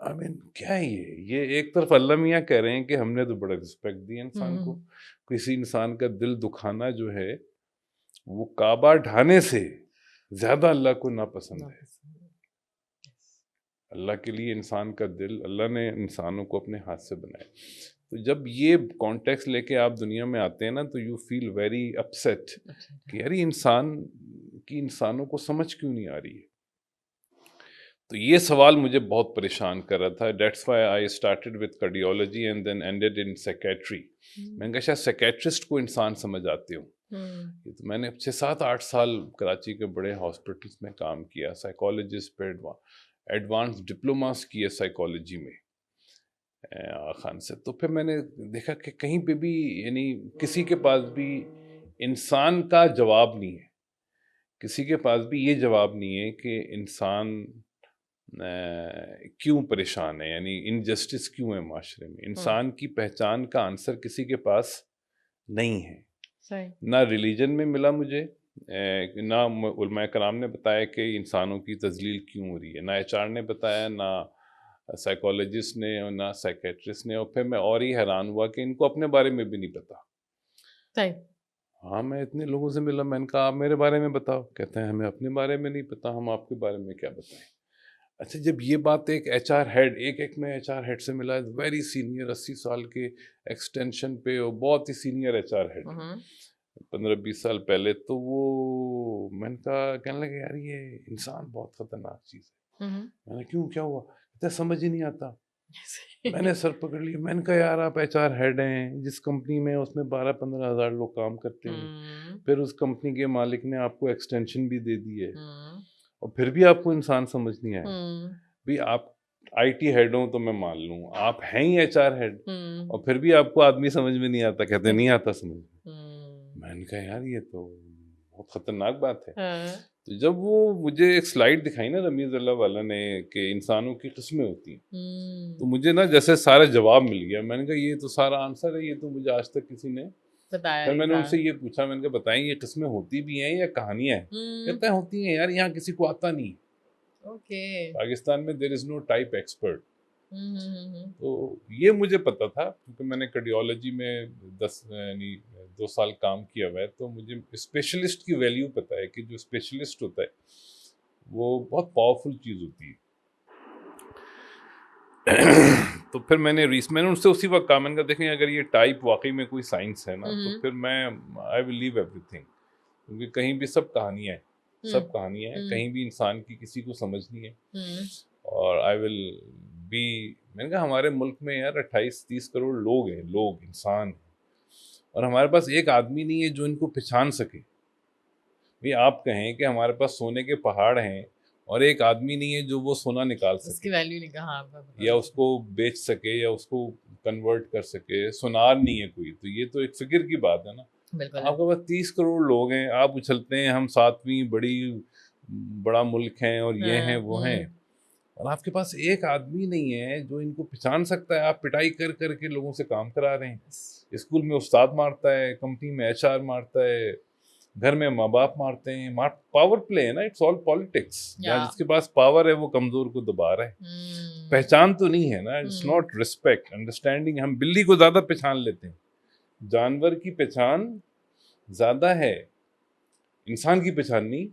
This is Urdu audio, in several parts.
I mean, کیا ہے یہ ایک طرف اللہ میاں کہہ رہے ہیں کہ ہم نے تو بڑا رسپیکٹ دیا انسان کو. کسی انسان کا دل دکھانا جو ہے وہ کعبہ ڈھانے سے زیادہ اللہ کو ناپسند ہے. اللہ کے لیے انسان کا دل، اللہ نے انسانوں کو اپنے ہاتھ سے بنایا. تو جب یہ کانٹیکس لے کے آپ دنیا میں آتے ہیں نا تو یو فیل ویری اپسیٹ کہ یار انسان کی انسانوں کو سمجھ کیوں نہیں آ رہی ہے. تو یہ سوال مجھے بہت پریشان کر رہا تھا. That's why I started with cardiology and then ended in psychiatry. میں نے کہا شاید سیکیٹرسٹ کو انسان سمجھ آتے ہوں. تو میں نے 6-7-8 سال کراچی کے بڑے ہاسپٹلس میں کام کیا، سائیکالوجسٹ پہ ایڈوانس ڈپلوماس کیے سائیکالوجی میں خان سے. تو پھر میں نے دیکھا کہ کہیں پہ بھی یعنی کسی کے پاس بھی انسان کا جواب نہیں ہے، کسی کے پاس بھی یہ جواب نہیں ہے کہ انسان کیوں پریشان ہے، یعنی انجسٹس کیوں ہے معاشرے میں. انسان کی پہچان کا آنسر کسی کے پاس نہیں ہے. نہ ریلیجن میں ملا مجھے، نہ علماء کرام نے بتایا کہ انسانوں کی تذلیل کیوں ہو رہی ہے، نہ ایچ آر نے بتایا، نہ سائیکالوجسٹ نے، اور نہ سائیکیٹرسٹ نے. اور پھر میں اور ہی حیران ہوا کہ ان کو اپنے بارے میں بھی نہیں پتا. ہاں میں اتنے لوگوں سے ملا، میں نے کہا آپ میرے بارے میں بتاؤ، کہتے ہیں ہمیں اپنے بارے میں نہیں پتا، ہم آپ کے بارے میں کیا بتائیں. اچھا جب یہ بات ایک ایچ آر ہیڈ، ایک میں ایچ آر ہیڈ سے ملا، ویری سینئر 80 سال کے ایکسٹینشن پہ، اور بہت ہی سینئر ایچ آر ہیڈ 15-20 سال پہلے. تو وہ میں نے کہا، کہنے لگے یار یہ انسان بہت خطرناک چیز ہے. میں نے کیوں، کیا ہوا؟ کہتے سمجھ ہی نہیں آتا. میں نے سر پکڑ لیا. میں نے کہا یار آپ ایچ آر ہیڈ ہیں جس کمپنی میں، اس میں 12-15 ہزار لوگ کام کرتے ہیں، پھر اس کمپنی کے مالک نے آپ کو ایکسٹینشن بھی دے دی ہے، اور پھر بھی آپ کو انسان سمجھ نہیں آیا. بھی آپ آئی ٹی ہیڈ ہوں تو میں مان لوں، آپ ہیں ہی ایچ آر ہیڈ، اور پھر بھی آپ کو آدمی سمجھ میں نہیں آتا. کہتے نہیں آتا سمجھ. میں نے کہا یار یہ تو بہت خطرناک بات ہے. تو جب وہ مجھے ایک سلائیڈ دکھائی نا رمیز اللہ والا نے کہ انسانوں کی قسمیں ہوتی ہیں، تو مجھے نا جیسے سارا جواب مل گیا. میں نے کہا یہ تو سارا آنسر ہے، یہ تو مجھے آج تک کسی نے بتایا. پھر میں نے ان سے یہ پوچھا، میں نے کہا بتائیں یہ قسمیں ہوتی بھی ہیں یا کہانیاں ہیں؟ کہتے ہیں ہوتی ہیں یار، یہاں کسی کو آتا نہیں. پاکستان میں دیر از نو ٹائپ ایکسپرٹ. تو یہ مجھے پتا تھا کیونکہ میں نے کارڈیولوجی میں 2 سال کام کیا ہوا ہے. تو مجھے اسپیشلسٹ کی ویلیو پتا ہے کہ جو اسپیشلسٹ ہوتا ہے وہ بہت پاورفل چیز ہوتی ہے. تو پھر میں نے ان سے اسی وقت کہا، میں نے کہا دیکھیں اگر یہ ٹائپ واقعی میں کوئی سائنس ہے نا تو پھر میں آئی ول لیو ایوری تھنگ، کیونکہ کہیں بھی سب کہانیاں ہیں، سب کہانیاں ہیں، کہیں بھی انسان کی کسی کو سمجھ نہیں ہے. اور آئی ول بی، میں نے کہا ہمارے ملک میں یار 28-30 کروڑ لوگ ہیں، لوگ انسان ہیں، اور ہمارے پاس ایک آدمی نہیں ہے جو ان کو پہچان سکے. بھئی آپ کہیں کہ ہمارے پاس سونے کے پہاڑ ہیں اور ایک آدمی نہیں ہے جو وہ سونا نکال سکے، اس کی ویلیو نہیں کہا یا اس کو بیچ سکے یا اس کو کنورٹ کر سکے، سونار نہیں ہے کوئی. تو یہ تو ایک فکر کی بات ہے نا. آپ کے پاس 30 کروڑ لوگ ہیں، آپ اچھلتے ہیں ہم 7ویں بڑا ملک ہیں اور یہ ہیں وہ ہیں، اور آپ کے پاس ایک آدمی نہیں ہے جو ان کو پہچان سکتا ہے. آپ پٹائی کر کر کے لوگوں سے کام کرا رہے ہیں. اسکول میں استاد مارتا ہے، کمپنی میں ایچ آر مارتا ہے، گھر میں ماں باپ مارتے ہیں. پاور پلے ہے نا، اٹس آل پالیٹکس. جس کے پاس پاور ہے وہ کمزور کو دبا رہا ہے. پہچان تو نہیں ہے نا، اٹس ناٹ ریسپیکٹ، انڈرسٹینڈنگ. ہم بلی کو زیادہ پہچان لیتے ہیں، جانور کی پہچان زیادہ ہے، انسان کی پہچان نہیں.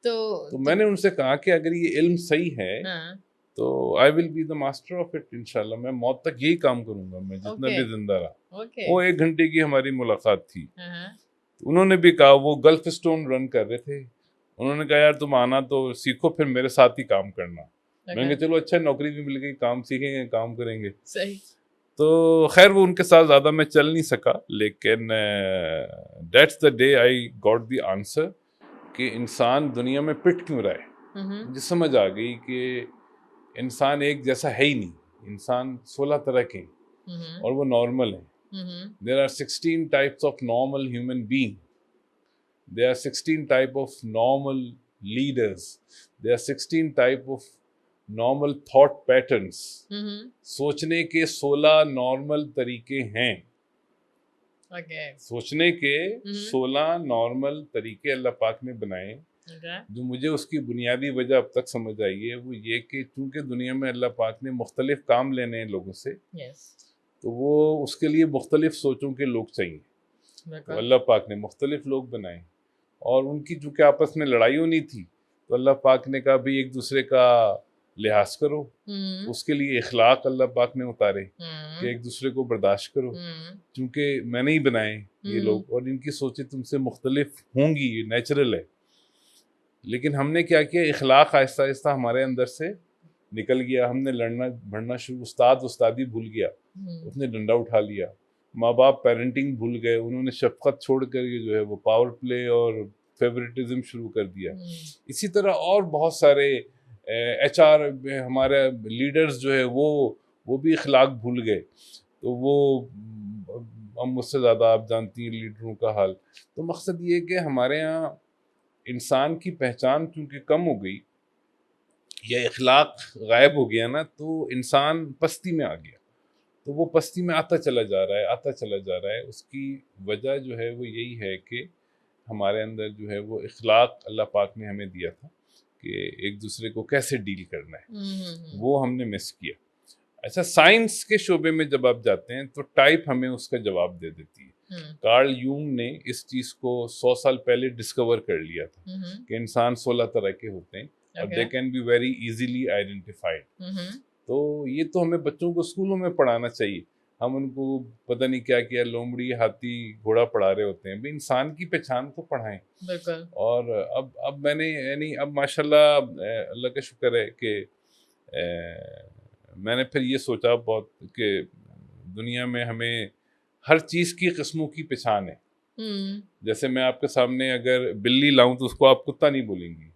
تو میں نے ان سے کہا کہ اگر یہ علم صحیح ہے تو I will be the master of it انشاءاللہ. میں موت تک یہی کام کروں گا، میں جتنا بھی زندہ رہا. وہ 1 گھنٹے کی ہماری ملاقات تھی. انہوں نے بھی کہا، وہ گلف اسٹون رن کر رہے تھے، انہوں نے کہا یار تم آنا تو سیکھو، پھر میرے ساتھ ہی کام کرنا. میں نے کہا چلو اچھا، نوکری بھی مل گئی، کام سیکھیں گے، کام کریں گے. تو خیر وہ ان کے ساتھ زیادہ میں چل نہیں سکا، لیکن that's the day I got the answer کہ انسان دنیا میں پٹ کیوں رہا ہے. مجھے سمجھ آ گئی کہ انسان ایک جیسا ہے ہی نہیں. انسان 16 طرح کے ہیں اور وہ نارمل ہیں. There are 16 types of normal human being. There are 16 type of normal leaders. There are 16 type of normal thought patterns. سوچنے کے 16 نارمل طریقے ہیں. سوچنے کے 16 نارمل طریقے اللہ پاک نے بنائے. جو مجھے اس کی بنیادی وجہ اب تک سمجھ آئی ہے وہ یہ کہ چونکہ دنیا میں اللہ پاک نے مختلف کام لینے ہیں لوگوں سے، تو وہ اس کے لیے مختلف سوچوں کے لوگ چاہیے، تو اللہ پاک نے مختلف لوگ بنائے، اور ان کی چونکہ آپس میں لڑائی ہونی تھی تو اللہ پاک نے کہا بھی ایک دوسرے کا لحاظ کرو، اس کے لیے اخلاق اللہ پاک نے اتارے کہ ایک دوسرے کو برداشت کرو، چونکہ میں نے ہی بنائے یہ لوگ اور ان کی سوچیں تم سے مختلف ہوں گی، یہ نیچرل ہے، لیکن ہم نے کیا کیا، اخلاق آہستہ آہستہ ہمارے اندر سے نکل گیا، ہم نے لڑنا بھڑنا شروع، استادی بھول گیا، اس نے ڈنڈا اٹھا لیا، ماں باپ پیرنٹنگ بھول گئے، انہوں نے شفقت چھوڑ کر یہ جو ہے وہ پاور پلے اور فیوریٹزم شروع کر دیا۔ اسی طرح اور بہت سارے ایچ آر ہمارے لیڈرز جو ہے وہ بھی اخلاق بھول گئے، تو وہ اب مجھ سے زیادہ آپ جانتی ہیں لیڈروں کا حال۔ تو مقصد یہ کہ ہمارے ہاں انسان کی پہچان کیونکہ کم ہو گئی یا اخلاق غائب ہو گیا نا، تو انسان پستی میں آ گیا، تو وہ پستی میں آتا چلا جا رہا ہے۔ اس کی وجہ جو ہے وہ یہی ہے کہ ہمارے اندر جو ہے وہ اخلاق اللہ پاک نے ہمیں دیا تھا کہ ایک دوسرے کو کیسے ڈیل کرنا ہے، وہ ہم نے مس کیا۔ اچھا، سائنس کے شعبے میں جب آپ جاتے ہیں تو ٹائپ ہمیں اس کا جواب دے دیتی ہے۔ کارل یونگ نے اس چیز کو 100 سال پہلے ڈسکور کر لیا تھا کہ انسان 16 طرح کے ہوتے ہیں اور they can be very easily identified. تو یہ تو ہمیں بچوں کو اسکولوں میں پڑھانا چاہیے، ہم ان کو پتہ نہیں کیا کیا لومڑی ہاتھی گھوڑا پڑھا رہے ہوتے ہیں، بھی انسان کی پہچان تو پڑھائیں۔ اور اب میں نے یعنی اب ماشاءاللہ اللہ کا شکر ہے کہ میں نے پھر یہ سوچا بہت کہ دنیا میں ہمیں ہر چیز کی قسموں کی پہچان ہے۔ جیسے میں آپ کے سامنے اگر بلی لاؤں تو اس کو آپ کتا نہیں بولیں گی،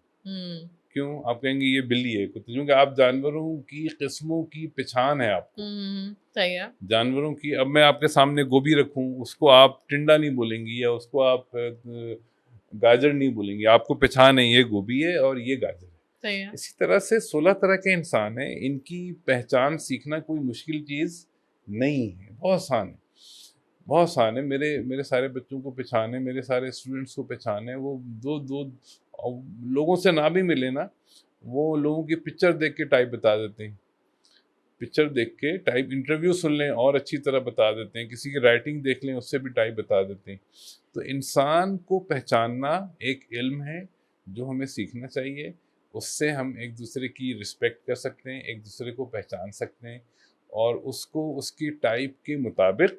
کیوں؟ آپ کہیں گے یہ بلی ہے، کتا، کیونکہ آپ جانوروں کی قسموں کی پہچان ہے آپ کو، جانوروں کی۔ اب میں آپ کے سامنے گوبھی رکھوں، اس کو آپ ٹنڈا نہیں بولیں گی یا اس کو آپ گاجر نہیں بولیں گی، آپ کو پہچان ہے یہ گوبھی ہے اور یہ گاجر ہے۔ اسی طرح سے 16 طرح کے انسان ہیں، ان کی پہچان سیکھنا کوئی مشکل چیز نہیں ہے، بہت آسان ہے، بہت آسان ہے۔ میرے سارے بچوں کو پہچان ہے، میرے سارے اسٹوڈنٹس کو پہچان ہے، وہ دو لوگوں سے نہ بھی ملے نا، وہ لوگوں کی پکچر دیکھ کے ٹائپ بتا دیتے ہیں، پکچر دیکھ کے ٹائپ، انٹرویو سن لیں اور اچھی طرح بتا دیتے ہیں، کسی کی رائٹنگ دیکھ لیں اس سے بھی ٹائپ بتا دیتے ہیں۔ تو انسان کو پہچاننا ایک علم ہے جو ہمیں سیکھنا چاہیے، اس سے ہم ایک دوسرے کی رسپیکٹ کر سکتے ہیں، ایک دوسرے کو پہچان سکتے ہیں اور اس کو اس کی ٹائپ کے مطابق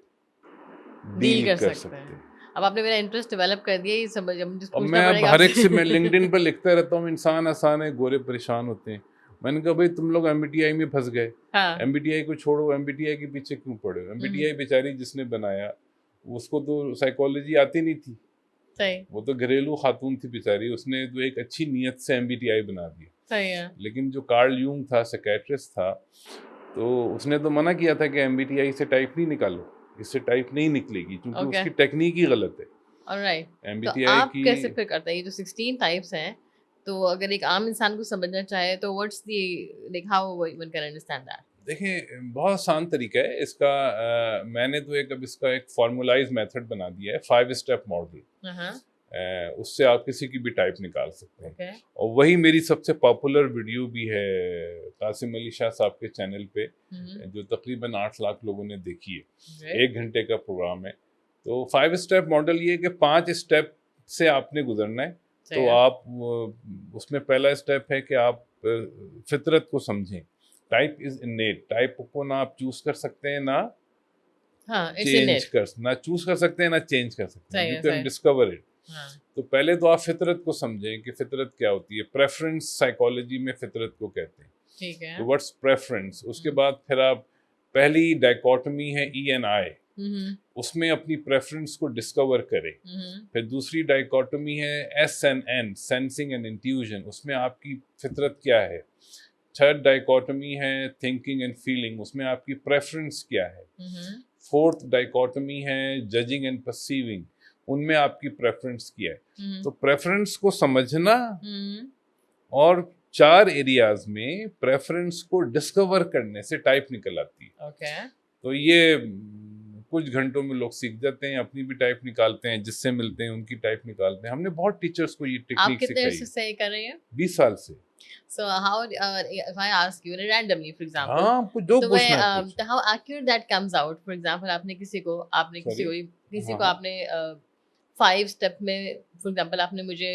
ڈیل کر سکتے ہیں۔ اب آپ نے میرا انٹرسٹ ڈیولپ کر دیا، یہ سمجھ اب میں اب ہر ایک سے میں لنکڈن پر لکھتا رہتا ہوں، انسان آسان ہے گورے پریشان ہوتے ہیں۔ میں نے کہا بھائی تم لوگ ایم بی ٹی آئی میں پھنس گئے، ایم بی ٹی آئی کو چھوڑو، ایم بی ٹی آئی کے پیچھے کیوں پڑے ہو؟ ایم بی ٹی آئی بیچاری جس نے بنایا اس کو تو سائیکالوجی آتی نہیں تھی، وہ تو گھریلو خاتون تھی بیچاری، اس نے تو ایک اچھی نیت سے ایم بی ٹی آئی بنا دیا۔ لیکن جو کارل یونگ تھا، سیکیٹرسٹ تھا، تو اس نے تو منع کیا تھا کہ ایم بی ٹی آئی سے ٹائپ نہیں نکالو، اس سے ٹائپ نہیں نکلے گی کیونکہ اس کی ٹیکنیک ہی غلط ہے۔ ایم بی ٹی آئی کی کیسے پھر کرتا ہے؟ یہ جو 16 ٹائپس ہیں، تو اگر ایک عام انسان کو سمجھنا چاہے تو what's the like how one can understand that? دیکھیں بہت آسان طریقہ ہے اس کا، میں نے تو اب اس کا ایک فارمولائز میتھڈ بنا دیا ہے، 5 اسٹیپ ماڈل، اس سے آپ کسی کی بھی ٹائپ نکال سکتے ہیں۔ اور وہی میری سب سے پاپولر ویڈیو بھی ہے قاسم علی شاہ صاحب کے چینل پہ، جو تقریباً 8 لاکھ لوگوں نے دیکھی ہے، 1 گھنٹے کا پروگرام ہے۔ تو 5 اسٹیپ ماڈل یہ کہ 5 اسٹیپ سے آپ نے گزرنا ہے۔ تو آپ اس میں پہلا اسٹیپ ہے کہ آپ فطرت کو سمجھیں، ٹائپ از انیٹ، ٹائپ کو نہ آپ چوز کر سکتے ہیں نہ چوز کر سکتے ہیں نہ چینج کر سکتے ہیں، یو کین ڈسکور اٹ۔ تو پہلے تو آپ فطرت کو سمجھیں کہ فطرت کیا ہوتی ہے، پریفرنس سائیکالوجی میں فطرت کو کہتے ہیں، ٹھیک ہے، تو واٹس پریفرنس۔ اس کے بعد پھر آپ پہلی ڈائیکوٹمی ہے ای این آئی، اس میں اپنی پریفرنس کو ڈسکور کریں۔ پھر دوسری ڈائیکوٹمی ہے S and N, sensing and intuition, اس میں آپ کی فطرت کیا ہے۔ تھرڈ ڈائیکوٹمی ہے تھنکنگ اینڈ فیلنگ، اس میں آپ کی پریفرنس کیا ہے۔ فورتھ ڈائیکوٹمی ہے ججنگ اینڈ پرسیونگ، ان میں آپ کی پریفرنس کیا ہے۔ تو پریفرنس کو سمجھنا اور 4 ایریاز میں پریفرنس کو ڈسکور کرنے سے ٹائپ نکل آتی ہے۔ تو یہ کچھ گھنٹوں میں لوگ سیکھ جاتے ہیں, اپنی بھی ٹائپ نکالتے ہیں, جس سے ملتے ہیں ان کی ٹائپ نکالتے ہیں. ہم نے بہت ٹیچرس کو یہ آپ ٹیکنیک کتنے عرصے سکھائی. سے کر رہے ہیں؟ 20 سال سے. So how if I ask you randomly for example, ہاں آپ کو جو تو پوچھنا ہے پوچھیں. how accurate that comes out, for example آپ نے کسی کو آپ نے 5 اسٹیپ میں for example آپ نے مجھے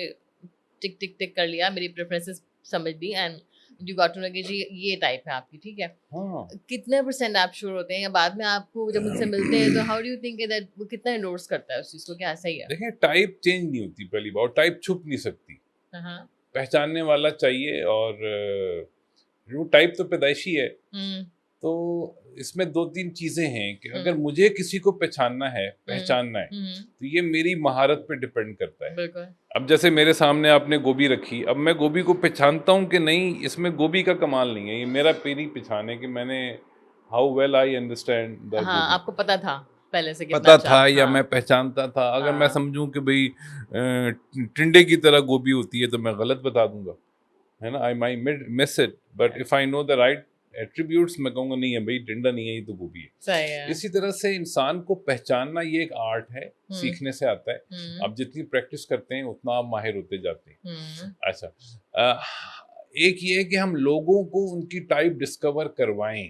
ٹک ٹک ٹک کر لیا, میری پریفرنسز سمجھ لی and you got to know کہ جی یہ ٹائپ ہے آپ کی, ٹھیک ہے, کتنے % آپ شیور ہوتے ہیں, یا بعد میں آپ کو جب مجھ سے ملتے ہیں تو how do you think that وہ کتنا انڈورس کرتا ہے اس چیز کو, کیا ایسا ہی ہے؟ دیکھیں ٹائپ چینج نہیں ہوتی, پہلی بات ٹائپ چھپ نہیں سکتی, پہچاننے والا چاہیے. اور وہ ٹائپ تو پیدائشی ہے. تو اس میں 2-3 چیزیں ہیں کہ اگر مجھے کسی کو پہچاننا ہے تو یہ میری مہارت پہ ڈپینڈ کرتا ہے. اب جیسے میرے سامنے آپ نے گوبھی رکھی, اب میں گوبھی کو پہچانتا ہوں کہ نہیں اس میں گوبھی کا کمال نہیں ہے, یہ میرا پیری پہچان ہے کہ میں نے how well I understand the گوبھی. آپ کو پتا تھا پہلے سے پتا تھا یا میں پہچانتا تھا. اگر میں سمجھوں کہ بھئی ٹنڈے کی طرح گوبھی ہوتی ہے تو میں غلط بتا دوں گا, ہے نا, I might miss it, but if I know the right attributes میں کہوں گا نہیں ہے بھئی ٹنڈا نہیں ہے, یہ تو گوبھی ہے. اسی طرح سے انسان کو پہچاننا یہ ایک آرٹ ہے, سیکھنے سے آتا ہے. آپ جتنی پریکٹس کرتے ہیں اتنا آپ ماہر ہوتے جاتے ہیں. اچھا, ایک یہ ہے کہ ہم لوگوں کو ان کی ٹائپ ڈسکور کروائیں.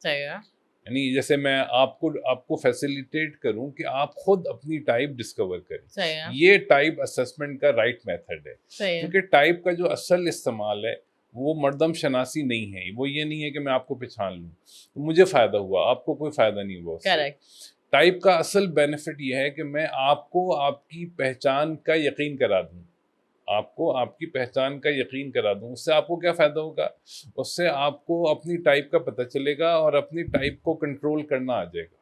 یعنی جیسے میں آپ کو فیسیلیٹیٹ کروں کہ آپ خود اپنی ٹائپ ڈسکور کریں. یہ ٹائپ اسسمنٹ کا رائٹ میتھڈ ہے. کیونکہ ٹائپ کا جو اصل استعمال ہے وہ مردم شناسی نہیں ہے. وہ یہ نہیں ہے کہ میں آپ کو پہچان لوں تو مجھے فائدہ ہوا, آپ کو کوئی فائدہ نہیں ہوا. ٹائپ کا اصل بینیفٹ یہ ہے کہ میں آپ کو آپ کی پہچان کا یقین کرا دوں, آپ کو آپ کی پہچان کا یقین کرا دوں. اس سے آپ کو کیا فائدہ ہوگا؟ اس سے آپ کو اپنی ٹائپ کا پتہ چلے گا اور اپنی ٹائپ کو کنٹرول کرنا آ جائے گا,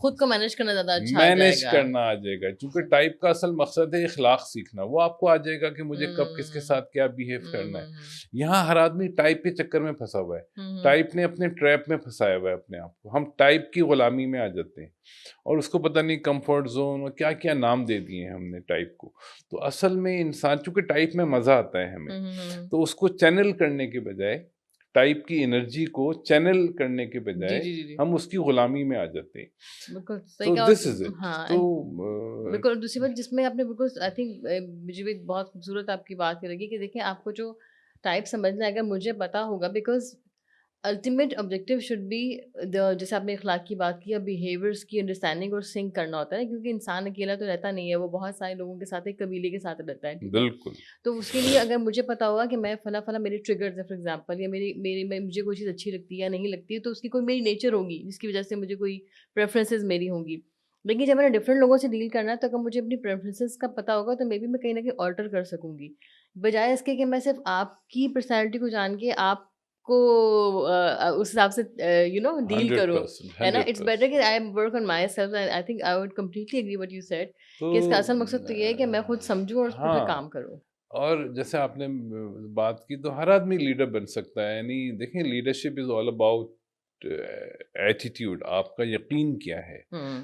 خود کو مینیج کرنا زیادہ اچھا مینیج کرنا آ جائے گا. چونکہ ٹائپ کا اصل مقصد ہے اخلاق سیکھنا, وہ آپ کو آ جائے گا کہ مجھے کب کس کے ساتھ کیا بیہیو کرنا ہے. یہاں ہر آدمی ٹائپ کے چکر میں پھنسا ہوا ہے, ٹائپ نے اپنے ٹریپ میں پھنسایا ہوا ہے اپنے آپ کو. ہم ٹائپ کی غلامی میں آ جاتے ہیں اور اس کو پتہ نہیں کمفرٹ زون اور کیا کیا نام دے دیے ہیں ہم نے ٹائپ کو. تو اصل میں انسان چونکہ ٹائپ میں مزہ آتا ہے ہمیں, تو اس کو چینل کرنے کے بجائے, ٹائپ کی انرجی کو چینل کرنے کے بجائے ہم اس کی غلامی میں آ جاتے ہیں. بالکل صحیح کہا. دس از اٹ. تو بالکل دوسری بات جس میں آپ نے بالکل آئی تھنک مجھے بھی بہت خوبصورت آپ کی بات لگی کہ دیکھیں آپ کو جو ٹائپ سمجھنا ہے اگر مجھے پتا ہوگا, because ultimate objective should be جیسے آپ نے اخلاق کی بات کی, یا بیہیویئرس کی انڈرسٹینڈنگ اور سنک کرنا ہوتا ہے, کیونکہ انسان اکیلا تو رہتا نہیں ہے, وہ بہت سارے لوگوں کے ساتھ ایک قبیلے کے ساتھ رہتا ہے. بالکل. تو اس کے لیے اگر مجھے پتا ہوگا کہ میں فلاں میرے ٹریگرز ہیں فار ایگزامپل, یا مجھے کوئی چیز اچھی لگتی ہے یا نہیں لگتی ہے, تو اس کی کوئی میری نیچر ہوگی جس کی وجہ سے مجھے کوئی پریفرنسز میری ہوں گی. لیکن جب میں نے ڈفرینٹ لوگوں سے ڈیل کرنا ہے تو اگر مجھے اپنی پریفرنسز کا پتا ہوگا تو مے بی میں کہیں نہ کہیں آلٹر کر سکوں گی, بجائے اس کے کہ میں صرف آپ کی پرسنالٹی کو جان کے آپ کو اس حساب سے ڈیل کروں, ہے نا. اٹس بیٹر کہ I work on myself. I think I would completely agree what you said کہ اس کا اصل مقصد تو یہ ہے کہ میں خود سمجھوں اور اس پہ کام کروں. اور جیسے آپ نے بات کی تو ہر آدمی لیڈر بن سکتا ہے. یعنی دیکھیں leadership is all about attitude, آپ کا یقین کیا ہے.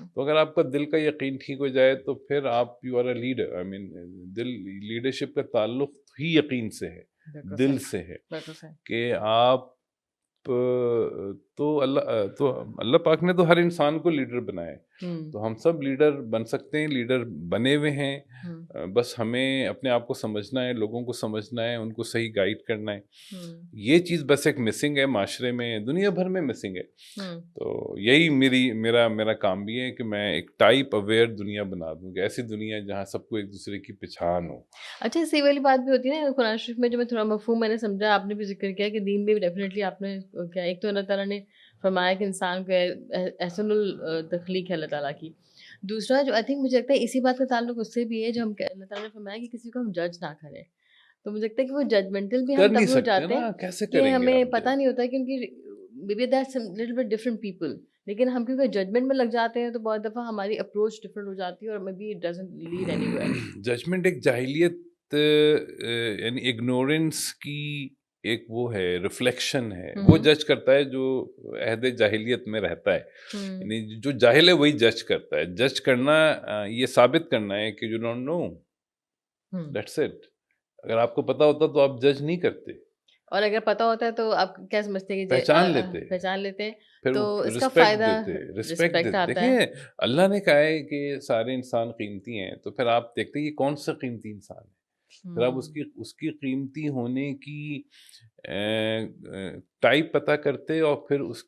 تو اگر آپ کا دل کا یقین ٹھیک ہو جائے تو پھر آپ you are a leader. I mean leadership کا تعلق ہی یقین سے ہے, دل سے ہے. کہ آپ تو اللہ پاک نے تو ہر انسان کو لیڈر بنایا ہے, تو ہم سب لیڈر بن سکتے ہیں, لیڈر بنے ہوئے ہیں. بس ہمیں اپنے آپ کو سمجھنا ہے, لوگوں کو سمجھنا ہے, ان کو صحیح گائیڈ کرنا ہے. یہ چیز بس ایک مسنگ ہے معاشرے میں, دنیا بھر میں مسنگ ہے. تو یہی میرا کام بھی ہے کہ میں ایک ٹائپ اویئر دنیا بنا دوں, کہ ایسی دنیا جہاں سب کو ایک دوسرے کی پہچان ہو. اچھا اسی والی بات بھی ہوتی ہے نا قرآن شریف میں, جو میں تھوڑا مفہوم میں نے سمجھا, آپ نے بھی ذکر کیا کہ دین میں بھی ڈیفینیٹلی آپ نے کیا, ایک تو اللہ تعالیٰ نے فرمایا کہ انسان کو احسن التخلیق ہے اللہ تعالیٰ کی. دوسرا جو آئی تھنک مجھے لگتا ہے اسی بات کا تعلق اس سے بھی ہے جو ہم اللہ تعالیٰ نے فرمایا کہ کسی کو ہم جج نہ کریں. تو مجھے لگتا ہے کہ وہ ججمنٹل بھی ہم تب ہو جاتے ہیں کہ ہمیں پتہ نہیں ہوتا, کیونکہ maybe that's a little bit different people, لیکن ہم کیونکہ ججمنٹ میں لگ جاتے ہیں تو بہت دفعہ ہماری اپروچ ڈفرینٹ ہو جاتی ہے اور maybe it doesn't lead anywhere. Judgement ایک جاہلیت یعنی اگنورنس کی ایک وہ ہے, ریفلیکشن ہے. وہ جج کرتا ہے جو عہد جاہلیت میں رہتا ہے, یعنی جو جاہل ہے وہی جج کرتا ہے. جج کرنا یہ ثابت کرنا ہے کہ you don't know, that's it. اگر آپ کو پتا ہوتا تو آپ جج نہیں کرتے. اور اگر پتہ ہوتا ہے تو آپ کیا سمجھتے ہیں کہ پہچان لیتے ہیں پھر تو وہ اس کا رسپیکٹ فائدہ دیتے، رسپیکٹ رسپیکٹ دیتے. آتا ہے. دیکھیں اللہ نے کہا ہے کہ سارے انسان قیمتی ہیں، تو پھر آپ دیکھتے ہیں یہ کون سا قیمتی انسان ہے. پھر آپ اس کی قیمتی ہونے کی ٹائپ پتہ کرتے اور پھر اس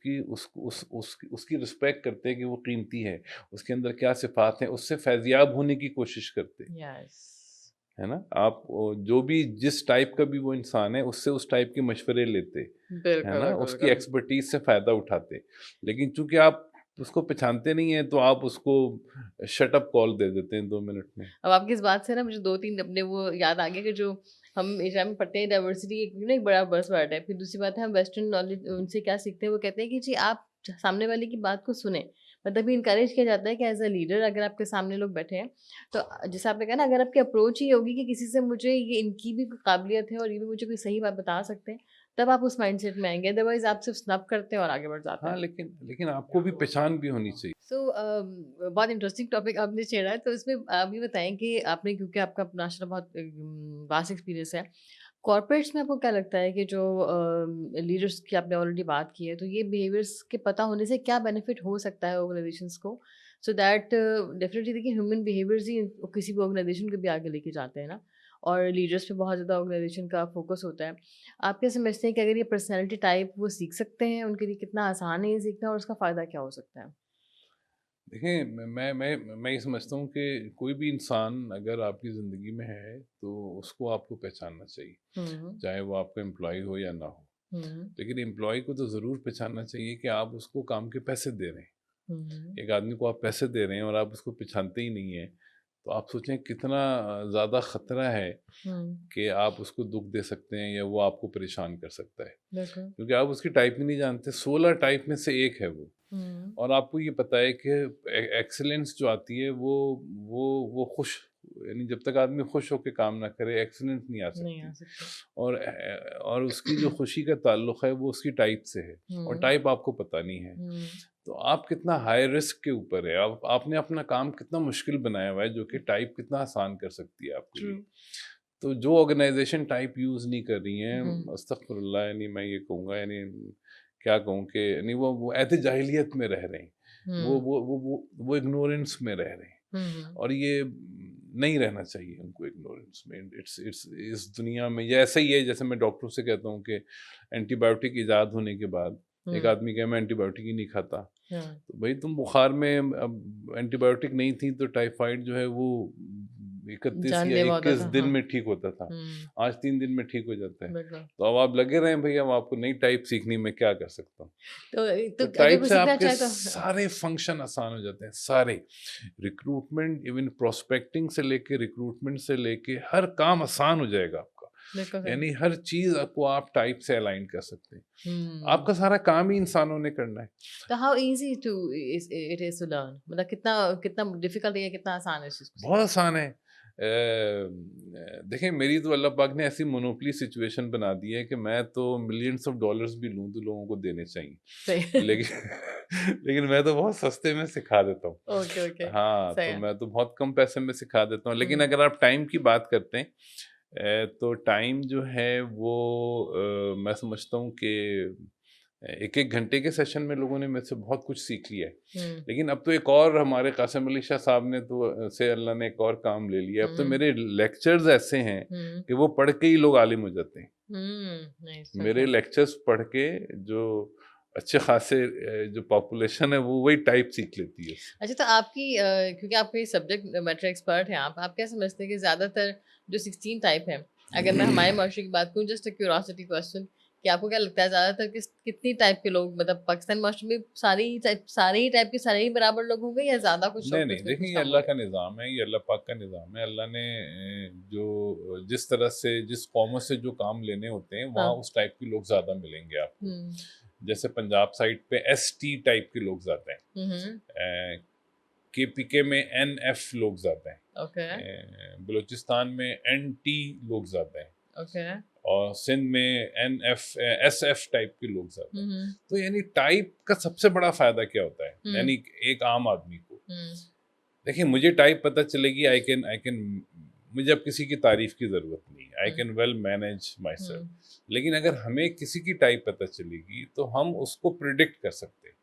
کی رسپیکٹ کرتے کہ وہ قیمتی ہے، اس کے اندر کیا صفات ہیں، اس سے فیضیاب ہونے کی کوشش کرتے، ہے نا. آپ جو بھی جس ٹائپ کا بھی وہ انسان ہے اس سے اس ٹائپ کے مشورے لیتے، ہے نا، اس کی ایکسپرٹیز سے فائدہ اٹھاتے. لیکن چونکہ آپ اس کو پہچانتے نہیں ہیں تو آپ اس کو شٹ اپ کال دے دیتے ہیں 2 منٹ میں. اب آپ کی اس بات سے نا مجھے 2-3 اپنے وہ یاد آ گیا کہ جو ہم ایشیا میں پڑھتے ہیں ڈائیورسٹی ایک بڑا بس ورڈ ہے. پھر دوسری بات ہے ہم ویسٹرن نالج ان سے کیا سیکھتے ہیں، وہ کہتے ہیں کہ جی آپ سامنے والے کی بات کو سنیں. مطلب یہ انکریج کیا جاتا ہے کہ ایز اے لیڈر اگر آپ کے سامنے لوگ بیٹھے ہیں تو جیسے آپ نے کہا نا، اگر آپ کی اپروچ یہ ہوگی کہ کسی سے مجھے یہ ان کی بھی قابلیت ہے اور یہ بھی مجھے کوئی صحیح بات بتا سکتے ہیں، تب آپ اس مائنڈ سیٹ میں آئیں گے. ادروائز آپ صرف سنپ کرتے ہیں اور آگے بڑھ جاتے ہیں. ہاں لیکن آپ کو بھی پہچان بھی ہونی چاہیے. سو بہت انٹرسٹنگ ٹاپک آپ نے چھیڑا ہے. تو اس میں آپ یہ بتائیں کہ آپ نے، کیونکہ آپ کا ماشاء اللہ بہت واسٹ ایکسپیرینس ہے کارپوریٹس میں، آپ کو کیا لگتا ہے کہ جو لیڈرس کی آپ نے آلریڈی بات کی ہے، تو یہ بیہیویئرس کے پتہ ہونے سے کیا بینیفٹ ہو سکتا ہے آرگنائزیشنس کو، سو دیٹ ڈیفینیٹلی دیکھیے ہیومن بیہیویئرز ہی کسی بھی آرگنائزیشن کو بھی آگے لے کے جاتے ہیں نا، اور لیڈرس پہ بہت زیادہ آرگنائزیشن کا فوکس ہوتا ہے. آپ کیا سمجھتے ہیں کہ اگر یہ پرسنالٹی ٹائپ وہ سیکھ سکتے ہیں، ان کے لیے کتنا آسان ہے یہ سیکھنا اور اس کا فائدہ کیا ہو سکتا ہے؟ دیکھیں میں یہ سمجھتا ہوں کہ کوئی بھی انسان اگر آپ کی زندگی میں ہے تو اس کو آپ کو پہچاننا چاہیے، چاہے وہ آپ کا امپلائی ہو یا نہ ہو. لیکن امپلائی کو تو ضرور پہچاننا چاہیے کہ آپ اس کو کام کے پیسے دے رہے ہیں. ایک آدمی کو آپ پیسے دے رہے ہیں اور آپ اس کو پہچانتے ہی نہیں ہیں تو آپ سوچیں کتنا زیادہ خطرہ ہے کہ آپ اس کو دکھ دے سکتے ہیں یا وہ آپ کو پریشان کر سکتا ہے، کیونکہ آپ اس کی ٹائپ ہی نہیں جانتے. 16 ٹائپ میں سے ایک ہے وہ. اور آپ کو یہ پتہ ہے کہ ایکسلنس جو آتی ہے وہ خوش، یعنی جب تک آدمی خوش ہو کے کام نہ کرے ایکسلنس نہیں آ سکتی. اور اس کی جو خوشی کا تعلق ہے وہ اس کی ٹائپ سے ہے، اور ٹائپ آپ کو پتہ نہیں ہے. تو آپ کتنا ہائی رسک کے اوپر ہے، آپ نے اپنا کام کتنا مشکل بنایا ہوا ہے جو کہ ٹائپ کتنا آسان کر سکتی ہے آپ کے لیے. تو جو آرگنائزیشن ٹائپ یوز نہیں کر رہی ہیں، استغفر اللہ، یعنی میں یہ کہوں گا، یعنی کیا کہوں کہ یعنی وہ ایسے جاہلیت میں رہ رہے ہیں، وہ اگنورنس میں رہ رہے ہیں. اور یہ نہیں رہنا چاہیے ان کو اگنورنس میں. اس دنیا میں یہ ایسا ہی ہے جیسے میں ڈاکٹر سے کہتا ہوں کہ اینٹی بایوٹک ایجاد ہونے کے بعد ایک آدمی کہ میں اینٹی بایوٹک ہی نہیں کھاتا، تو بھائی تم بخار میں اب اینٹی بایوٹک نہیں تھی تو ٹائیفائڈ جو ہے وہ 31 یا 21 دن میں ٹھیک ہوتا تھا، آج 3 دن میں ٹھیک ہو جاتا ہے. تو اب آپ لگے رہے بھائی، اب آپ کو نئی ٹائپ سیکھنی، میں کیا کر سکتا ہوں. تو ٹائپ سے آپ کے سارے فنکشن آسان ہو جاتے ہیں، سارے ریکروٹمنٹ، ایون پروسپیکٹنگ سے لے کے ریکروٹمنٹ سے لے کے ہر کام آسان ہو جائے گا آپ کا. یعنی ہر چیز کو آپ ٹائپ سے الائن کر سکتے ہیں. آپ کا سارا کام ہی انسانوں نے کرنا ہے. تو how easy to it is to learn, مطلب کتنا ڈیفیکلٹ ہے، کتنا آسان ہے اس چیز کو؟ بہت آسان ہے. دیکھیں میری تو اللہ پاک نے ایسی مونوپلی سچویشن بنا دی ہے کہ میں تو ملینس آف ڈالرز بھی لوں تو لوگوں کو دینے چاہیے، لیکن میں تو بہت سستے میں سکھا دیتا ہوں. ہاں، تو میں تو بہت کم پیسے میں سکھا دیتا ہوں. لیکن اگر آپ ٹائم کی بات کرتے ہیں تو ٹائم جو ہے وہ میں سمجھتا ہوں کہ 1 گھنٹے کے سیشن میں لوگوں نے مجھ سے بہت کچھ سیکھ لیا ہے. لیکن اب تو ایک اور ہمارے قاسم علی شاہ صاحب نے تو سے اللہ نے ایک اور کام لے لیا. اب تو میرے لیکچرز ایسے ہیں کہ وہ پڑھ کے ہی لوگ عالم ہو جاتے ہیں. میرے لیکچرز پڑھ کے جو اچھے خاصے جو پاپولیشن ہے وہ وہی ٹائپ سیکھ لیتی ہے. اچھا، تو آپ کی کیونکہ آپ کوئی سبجیکٹ میٹر ایکسپرٹ ہیں، آپ کیا سمجھتے ہیں کہ زیادہ تر جو 16 ٹائپ ہیں، اگر میں ہمارے معاشرے کی بات کروں، جسٹ اے کیوریوسٹی کوسچن، کہ آپ کو کیا لگتا ہے زیادہ تر کتنی ٹائپ کے لوگ، مطلب پاکستان معاشرے میں سارے ہی ٹائپ کے سارے ہی برابر لوگ ہوں گے یا زیادہ کچھ؟ نہیں، دیکھیں یہ اللہ کا نظام ہے، یہ اللہ پاک کا نظام ہے. اللہ نے جو جس طرح سے جس قوموں سے جو کام لینے ہوتے ہیں وہاں اس ٹائپ کے لوگ زیادہ ملیں گے آپ کو. جیسے پنجاب سائڈ پہ ST ٹائپ کے لوگ زیادہ ہیں، KPK میں NF لوگ زیادہ ہیں، بلوچستان میں NT لوگ زیادہ ہیں، اور سندھ میں SF ٹائپ کے لوگ زیادہ ہیں. تو یعنی ٹائپ کا سب سے بڑا فائدہ کیا ہوتا ہے، یعنی ایک عام آدمی کو دیکھیں مجھے ٹائپ پتہ چلے گی، آئی کین مجھے اب کسی کی تعریف کی ضرورت نہیں، I can well manage myself. لیکن اگر ہمیں کسی کی ٹائپ پتہ چلے گی تو ہم اس کو پریڈکٹ کر سکتے ہیں.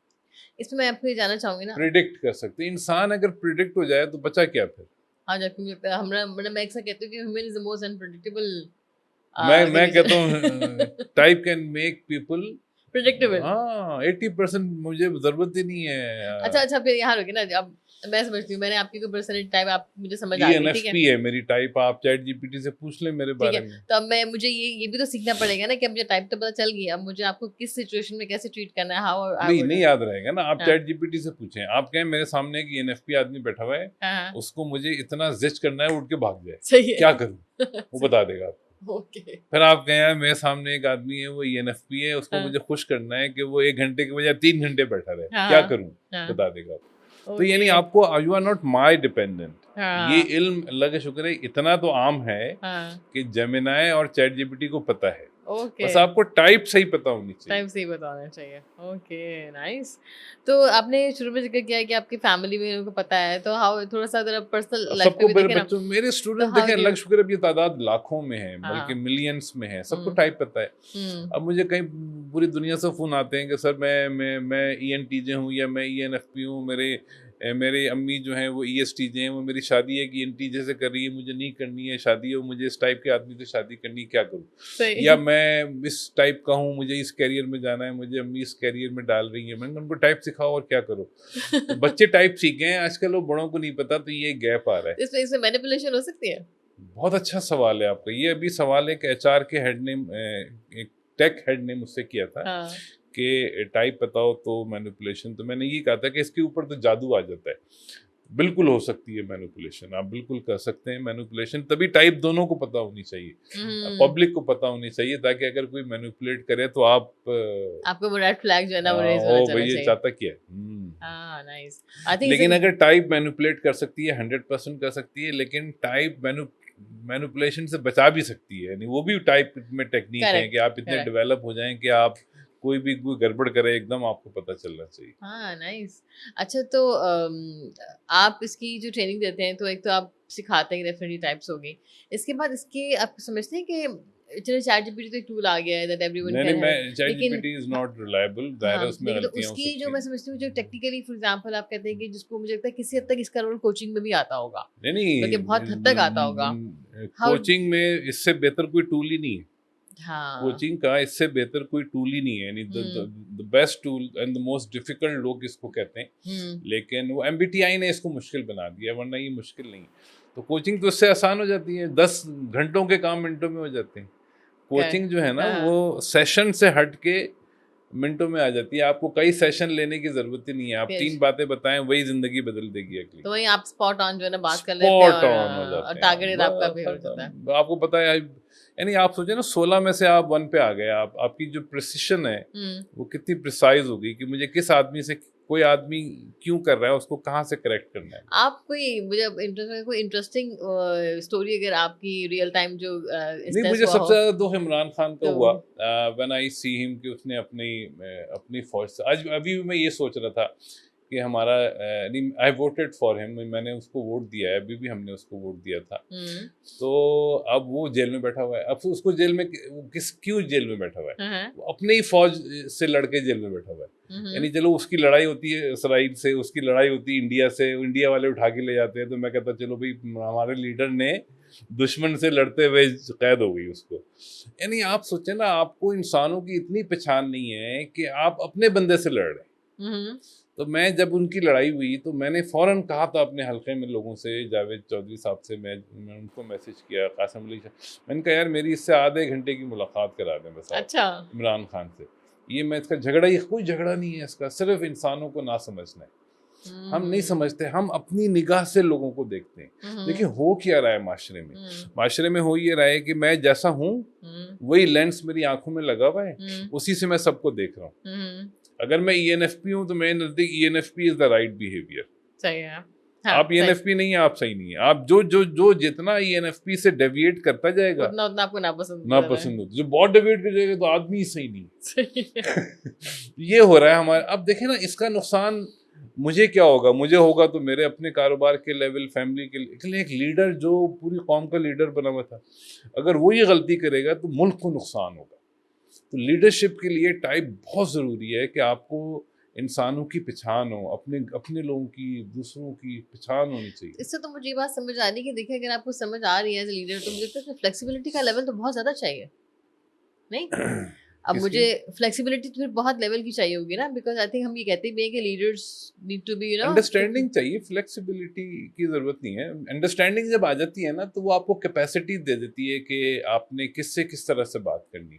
اس میں آپ کو یہ جاننا چاہوں گی نا، پریڈکٹ کر سکتے ہیں. انسان اگر پریڈکٹ ہو جائے تو بچا کیا پھر. ہاں جب میں اکثر کہتی ہوں کہ human is the most unpredictable. میں کہتا ہوں type can make people predictable. ہاں 80% مجھے ضرورت ہی نہیں ہے. اچھا پھر یہاں رکے نا. اب میں سمجھتی ہوں، میں نے آپ کی کوئی پرسنل ٹائپ آپ مجھے سمجھ آ ای گئی، این ٹھیک ایف پی ہے میری ٹائپ. آپ چیٹ جی پی ٹی سے پوچھ لیں میرے بارے میں. تو اب مجھے یہ بھی تو سیکھنا پڑے گا نا کہ اب مجھے ٹائپ تو پتہ چل گئی، اب مجھے آپ کو کس سچویشن میں کیسے ٹریٹ کرنا ہے. ہاؤ نہیں یاد رہے گا نا. آپ چیٹ جی پی ٹی سے پوچھیں. آپ کہیں میرے سامنے ایک ای این ایف پی آدمی بیٹھا ہوا ہے، اس کو مجھے اتنا زچ کرنا ہے اٹھ کے بھاگ جائے، کیا کروں؟ وہ بتا دے گا آپ کو. پھر آپ کہیں میرے سامنے ایک آدمی ہے وہ ای این ایف پی ہے، اس کو مجھے خوش کرنا ہے کہ وہ 1 گھنٹے کے بجائے 3 گھنٹے بیٹھا رہے، کیا کروں؟ بتا دے گا آپ. تو یعنی آپ کو you are not my dependent. یہ علم اللہ کا شکر ہے اتنا تو عام ہے کہ جیمینائی اور چیٹ جی پی ٹی کو پتہ ہے. بس آپ کو ٹائپ صحیح پتہ ہونی چاہیے. ٹائپ صحیح پتہ ہونا چاہیے. Okay nice. تو آپ نے شروع میں ذکر کیا ہے کہ آپ کی فیملی میں ان کو پتہ ہے، تو ہاؤ تھوڑا سا ذرا پرسنل لائف سب کو میرے بچوں میرے اسٹوڈنٹ دیکھیں اللہ کا شکر ہے اب یہ تعداد لاکھوں میں ہے بلکہ ملینس میں ہے. سب کو ٹائپ پتہ ہے. اب مجھے کہیں پوری دنیا سے فون آتے ہیں کہ سر میں ای این ٹی جے ہوں یا میں ای این ایف پی ہوں، میرے امی جو ہیں وہ ای ایس ٹی جے ہیں، وہ میری شادی ہے کہ ای این ٹی جے سے کر رہی ہے، مجھے نہیں کرنی ہے شادی، ہے مجھے اس ٹائپ کے آدمی سے شادی کرنی، کیا کروں؟ یا میں اس ٹائپ کا ہوں، مجھے اس کیریئر میں جانا ہے، مجھے امی اس کیریئر میں ڈال رہی ہیں. میں نے ان کو ٹائپ سکھاؤ اور کیا کرو. بچے ٹائپ سیکھیں ہیں آج کل، وہ بڑوں کو نہیں پتا، تو یہ گیپ آ رہا ہے. اس میں مینیپولیشن ہو سکتی ہے. بہت اچھا سوال ہے آپ کا. یہ ابھی سوال ہے کہ ایچ آر کے ہیڈ نے ایک ٹیک ہیڈ نے مجھ سے کیا تھا کہ ٹائپ بتاؤ تو مینیپولیشن. تو میں نے یہ کہا تھا کہ اس کے اوپر تو جادو آ جاتا ہے. بالکل ہو سکتی ہے مینیپولیشن، آپ بالکل کر سکتے ہیں مینیپولیشن. تبھی ٹائپ دونوں کو پتہ ہونی چاہیے، پبلک کو پتہ ہونی چاہیے، تاکہ اگر کوئی مینیپولیٹ کرے تو آپ کو وہ ریڈ فلیگ جو ہے نا وہ ریز ہونا چاہیے. یہ چاہتا کیا ہے. لیکن اگر ٹائپ مینیپولیٹ کر سکتی ہے 100% کر سکتی ہے، لیکن ٹائپ مینیپولیشن سے بچا بھی سکتی ہے. یعنی وہ بھی ٹائپ میں ٹیکنیک ہے کہ آپ اتنے ڈیولپ ہو جائیں کہ آپ کوئی گڑبڑ کرے ایک دم آپ کو پتہ چلنا چاہیے. ہاں نائس. اچھا تو آپ اس کی جو ٹریننگ دیتے ہیں تو ایک تو آپ سکھاتے ہیں ڈیفینیٹلی ٹائپس ہوگی، اس کے بعد اس کے آپ سمجھتے ہیں کہ چلے چیٹ جی پی ٹی تو ایک ٹول آ گیا ہے that everyone can have, ChatGPT is not reliable. ظاہر ہے اس میں غلطیاں ہو اس کی سکتی جو ہیں. میں سمجھتی ہوں جو ٹیکنیکلی فار ایگزامپل آپ کہتے ہیں کہ جس کو مجھے لگتا ہے کسی حد تک اس کا رول کوچنگ میں بھی آتا ہوگا، نہیں بلکہ بہت حد تک آتا ہوگا. کوچنگ میں اس سے بہتر کوئی ٹول ہی نہیں ہے. ہاں کوچنگ کا اس سے بہتر کوئی ٹول ہی نہیں ہے. یعنی the best tool and the most difficult لوگ اس کو کہتے ہیں، لیکن وہ ایم بی ٹی آئی نے اس کو مشکل بنا دیا، ورنہ یہ مشکل نہیں. تو کوچنگ تو اس سے آسان ہو جاتی ہے، 10 گھنٹوں کے کام منٹوں میں ہو جاتے ہیں. کوچنگ جو ہے نا وہ سیشن سے ہٹ کے منٹوں میں آ جاتی ہے. آپ کو کئی سیشن لینے کی ضرورت ہی نہیں ہے. آپ 3 باتیں بتائیں وہی زندگی بدل دے گی اگلی. تو وہیں آپ اسپاٹ آن جو ہے نا بات کر لیتے ہیں اور ٹارگیٹ آپ کا بھی ہو جاتا ہے. آپ کو پتہ ہے، یعنی آپ سوچیں نا 16 میں سے آپ 1 پہ آ گئے. آپ کی جو پریسیشن ہے وہ کتنی پریسائز ہوگی کہ مجھے کس آدمی سے کوئی آدمی کیوں کر رہا ہے، اس کو کہاں سے کریکٹ کرنا ہے. آپ کوئی انٹرسٹنگ اسٹوری اگر آپ کی ریئل ٹائم جو نہیں، مجھے سب سے زیادہ دو عمران خان کا ہوا. وین آئی سی ہم کہ اس نے اپنی فوج سے، آج ابھی میں یہ سوچ رہا تھا کہ ہمارا آئی ووٹڈ فار ہم، میں نے اس کو ووٹ دیا ہے، ابھی بھی ہم نے اس کو ووٹ دیا تھا. تو اب وہ جیل میں بیٹھا ہوا ہے. اب اس کو جیل میں کیوں جیل میں بیٹھا ہوا ہے؟ وہ اپنے ہی فوج سے لڑ کے جیل میں بیٹھا ہوا ہے. یعنی چلو اس کی لڑائی ہوتی ہے اسرائیل سے، اس کی لڑائی ہوتی ہے انڈیا سے، انڈیا والے اٹھا کے لے جاتے ہیں. تو میں کہتا چلو بھائی ہمارے لیڈر نے دشمن سے لڑتے ہوئے قید ہو گئی اس کو. یعنی آپ سوچیں نا، آپ کو انسانوں کی اتنی پہچان نہیں ہے کہ آپ اپنے بندے سے لڑ رہے ہیں. تو میں جب ان کی لڑائی ہوئی تو میں نے فوراً کہا تھا اپنے حلقے میں لوگوں سے، جاوید چودھری صاحب سے، میں ان کو میسج کیا، قاسم علی شاہ، میں نے کہا یار میری اس سے آدھے گھنٹے کی ملاقات کرا دیں بس اچھا عمران خان سے. یہ میں اس کا جھگڑا، یہ کوئی جھگڑا نہیں ہے، اس کا صرف انسانوں کو نہ سمجھنا ہے. ہم نہیں سمجھتے، ہم اپنی نگاہ سے لوگوں کو دیکھتے ہیں. دیکھیں ہو کیا رہا ہے معاشرے میں ہو یہ رہا ہے کہ میں جیسا ہوں وہی لینس میری آنکھوں میں لگا ہوا ہے، اسی سے میں سب کو دیکھ رہا ہوں. اگر میں ای این ایف پی ہوں تو میرے نزدیک E N F P is the right behaviour. صحیح ہے. آپ ای این ایف پی نہیں ہیں، آپ صحیح نہیں ہیں. آپ جو جتنا ای این ایف پی سے ڈیویٹ کرتا جائے گا اتنا آپ کو ناپسند ہوتا. جو بہت ڈیویٹ کر جائے گا تو آدمی صحیح نہیں. یہ ہو رہا ہے ہمارے. اب دیکھیں نا، اس کا نقصان مجھے کیا ہوگا، مجھے ہوگا تو میرے اپنے کاروبار کے لیول، فیملی کے لیے. ایک لیڈر جو پوری قوم کا لیڈر بنا ہوا تھا، اگر وہ یہ غلطی کرے گا تو ملک کو نقصان ہوگا. تو لیڈرشپ کے لیے ٹائپ بہت ضروری ہے کہ آپ کو انسانوں کی پہچان ہو، اپنے لوگوں کی، دوسروں کی پہچان ہونی چاہیے. اس سے تو مجھے یہ بات سمجھ آ رہی ہے کہ دیکھیں اگر آپ کو سمجھ آ رہی ہے ایز اے لیڈر تو مجھے لگتا ہے کہ فلیکسیبلٹی کا لیول تو بہت زیادہ چاہیے نہیں. اب مجھے فلیکسیبلٹی تو پھر بہت لیول کی چاہیے ہوگی نا، بیکاز آئی تھنک ہم یہ کہتے بھی ہیں کہ leaders need to be understanding چاہیے، فلیکسیبلٹی کی ضرورت نہیں ہے. انڈرسٹینڈنگ جب آ جاتی ہے نا تو وہ آپ کو کیپیسٹی دے دیتی ہے کہ آپ نے کس سے کس طرح سے بات کرنی.